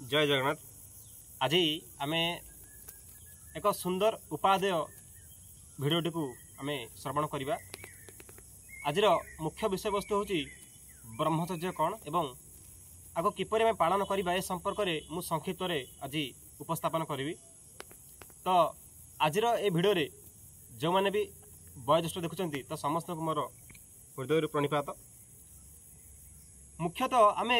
जय जगन्नाथ। आज आम एक सुंदर उपादेय भिडटी को आम श्रवण करवा। आज मुख्य विषय वस्तु हूँ ब्रह्मचर्य कौन एवं आग किपर आम पालन करवा ए संपर्क में मु संक्षिप्त आज उपस्थापन करी। तो आज ये भिडियो जो मैंने भी वयोज्येष्ठ देखुं तो समस्त को मोर हृदय प्रणिपात। मुख्यतः आम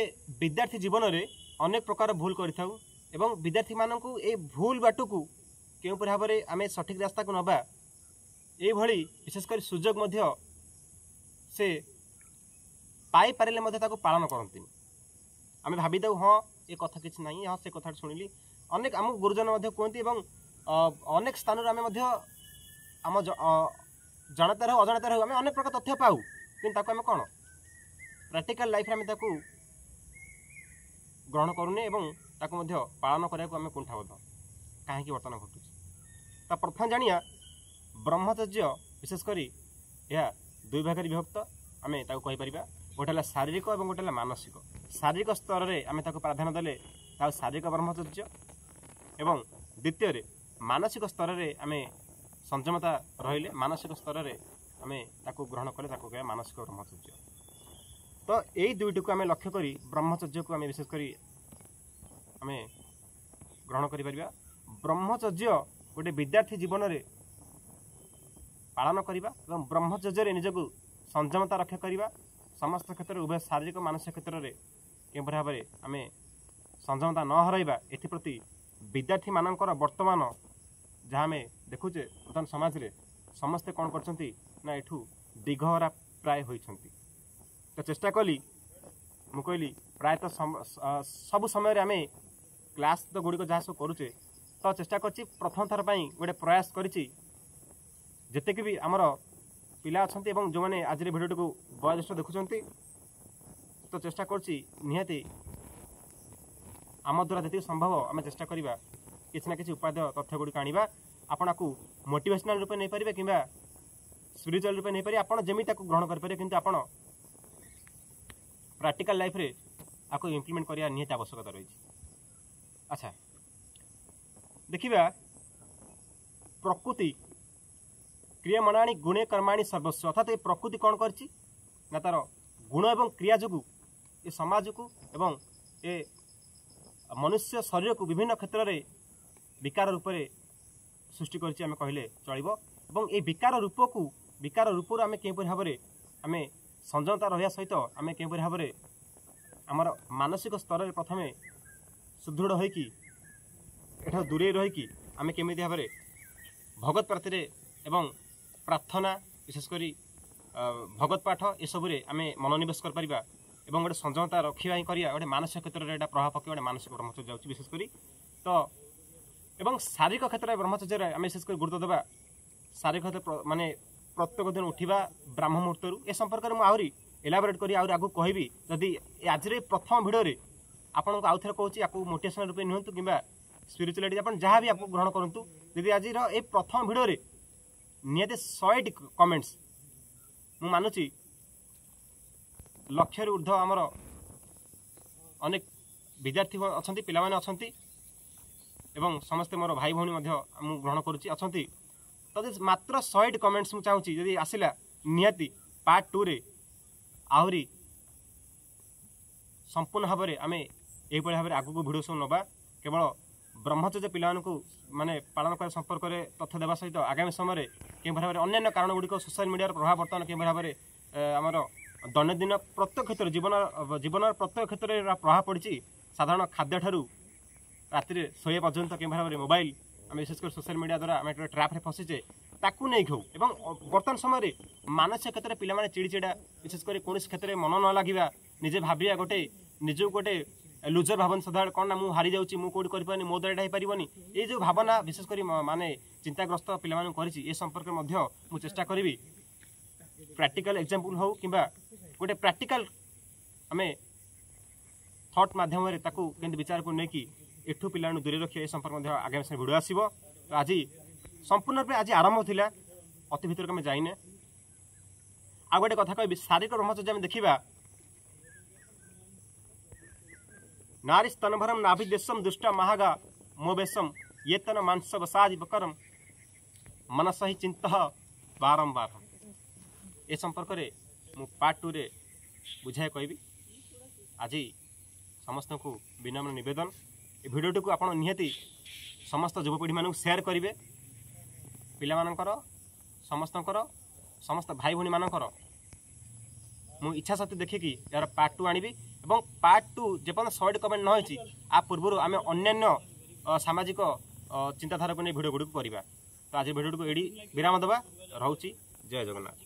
विद्यार्थी जीवन में अनेक प्रकार भूल करिथाउ एवं विद्यार्थी मानक ए भूल बाटू को केउ भाव में आम सठिक रास्ता को नबा ये विशेषकर सुजोग मध्य से पाई पारे पालन करती। आम भावी दे हाँ ये कथा किसी ना हाँ से कथा शुणिली अनेक आम गुरुजन कहते अनेक स्थान आम जानतार हो अजाणतार हो आम अनेक प्रकार तथ्य पाऊ कि आम कौन प्रैक्टिकल लाइफ में ग्रहण करूने एवं ताको मध्य पालन करने आम कुंठाबद्ध कहीं बर्तमान घटू। तो प्रथम जानिया ब्रह्मचर्य विशेषकर यह दुई भाग विभक्त आम कहीपर गोटे शारीरिक और गोटे मानसिक। शारीरिक स्तर में आम प्राधान्य देले शारीरिक ब्रह्मचर्य एवं द्वितीय मानसिक स्तर में आम संयमता रहिले मानसिक स्तर में आम ग्रहण कले मानसिक ब्रह्मचर्य। तो यही दुईटी को आम लक्ष्य करी ब्रह्मचर्य को आम विशेषकर आम ग्रहण कर। ब्रह्मचर्य गोटे विद्यार्थी जीवन में पालन करवा और ब्रह्मचर्य निजक संयमता रक्षा करवा समस्त क्षेत्र उभय शारीरिक मानसिक क्षेत्र में के भाव में आम संयमता न हरइबा एप्रति विद्यार्थी मानकर वर्तमान जहाँ आम देखुचे बर्तमान समाज रे समस्ते कौन करना एठू दिघहरा प्राय होइछंती। तो चेष्टा कली मु कहली प्रायतः सब समय आम क्लास तो गुड़िक जहाँ सब करुचे तो चेष्टा करछि प्रथम थर पर गोटे प्रयास करिछि जेतेक भी आमर पिला अच्छा जो मैंने आज भिडियो को वयोज्येष्ठ देखुं तो चेष्टा करछि निहाती आम द्वारा जी संभव आम चेष्टा करवा किसी ना कि उपादेय तथ्य गुड़िक आनिबा आपण आपको मोटिवेशनल रूप नहीं पारे कि स्पिरिचुअल रूप नहीं पारे आप जमी ग्रहण करेंगे किंतु आपण प्रैक्टिकल लाइफ रे आपको इम्प्लीमेंट करने निहत आवश्यकता रही। अच्छा देखिबा प्रकृति क्रियामणानी गुणे कर्माणी सर्वस्व अर्थात ये प्रकृति कौन करछि ना तार गुण एवं क्रिया जो ये समाज को एवं ये मनुष्य शरीर को विभिन्न क्षेत्र में विकार रूप में सृष्टि करछि आम कहले चलिबो। एवं ये विकार रूप आम के भाव में आम संयमता रहा सहित आम के भाव में आमर मानसिक स्तर में प्रथम सुदृढ़ होइकी एठा दूरे रहीकि आम केमी भाव में भगवत प्रार्थी एवं प्रार्थना विशेषकर भगवत पाठ ये सब आम मनोनिवेश कर गोटे संयमता रखा ही करिया गोटे मानसिक क्षेत्र में प्रभाव पकड़ गोटे मानसिक ब्रह्मचर्य जाऊँगी विशेषकर। तो एवं शारीरिक क्षेत्र में ब्रह्मचर्य आम विशेषकर गुरुत्व देवा शारीरिक क्षेत्र माने प्रत्येक दिन उठा ब्राह्म मुहूर्त ए संपर्क में आहरी एलाबोरेट करी आगू कहबी जदि आज प्रथम भिडियो आपन को आउ थे कहूँ आपको मोटिवेशनल रूप निहतु कि स्पिरिचुअलिटी आप जहाँ भी आपको ग्रहण करूँ यदि आज ये प्रथम भिडियो निहत 100 कमेंट्स मु मानुची लक्ष ऊर्ध्व आमर अनेक विद्यार्थी अच्छा पिलाने अच्छा एवं समस्ते मोर भाई भौणी मु ग्रहण करुच्ची अच्छा तो मात्र 100 कमेंट्स मुझे चाहूँगी जदि आसला निहाती पार्ट 2 रे आहरी संपूर्ण भाव में आम यही भाव में आगू भिडियो सब नवा केवल ब्रह्मचर्य पिला माने पालन कर संपर्क में तथ्य देवा सहित आगामी समय के भाव में अन्य कारण गुड़िक सोशल मीडिया प्रभाव बर्तमान के भाव में आमर दैनंदिन प्रत्येक क्षेत्र जीवन प्रत्येक क्षेत्र में प्रभाव पड़ी साधारण खाद्य ठारू राति शोया पर्यंत के भाव में मोबाइल आम विशेषकर सोशल मीडिया द्वारा आम ट्राप फसीचे ताकू नहीं खाऊ एवं बर्तमान समय मानसिक क्षेत्र में पिला चिड़चिड़ा विशेषकर कौन क्षेत्र में मन न लगे निजे भाविया गोटे निज गोटे लुजर भावन सदा कौन ना मुझे हारी जाऊँगी मुझे कौटी कर मो द्वारा हो ये जो भावना विशेषकर माने चिंताग्रस्त पिला कर संपर्क में मुझे चेष्टा करी प्रैक्टिकल एग्जांपल हो कि गोटे प्रैक्टिकल आम थॉट माध्यम के विचार को लेकिन एठू पिला दूरे रखिए संपर्क आगामी समय भिडियो आसो। तो आज संपूर्ण रूप आज आरंभ थिला अति भितर आम जाइने आ गोटे कथा कह शारीरिक ब्रह्मचर्य देखा नारी स्तनभरम नाभिदेशम दुष्ट महागा मोवेशम ये तन मांस वसादि बकरम मनस ही चिंत बारंबार। ए संपर्क में मु पार्ट 2 रे बुझाए कहबी। आज समस्त को विनम्र निवेदन ए भिडियो को आपण निहाती समस्त युवपीढ़ी मानक शेयर करेंगे। पिला मानकर समस्त भाई भौणी मानकर मु इच्छा शक्ति देखिकी यार पार्ट 2 आनिबी एवं पार्ट 2 जेपन 100 कमेंट न होइछि आ पूर्व आम अन्य सामाजिक चिंताधारा को नहीं भिडियो गुड़ करवा। तो आज भिडियो को एडी विराम देवा। रोची जय जगन्नाथ।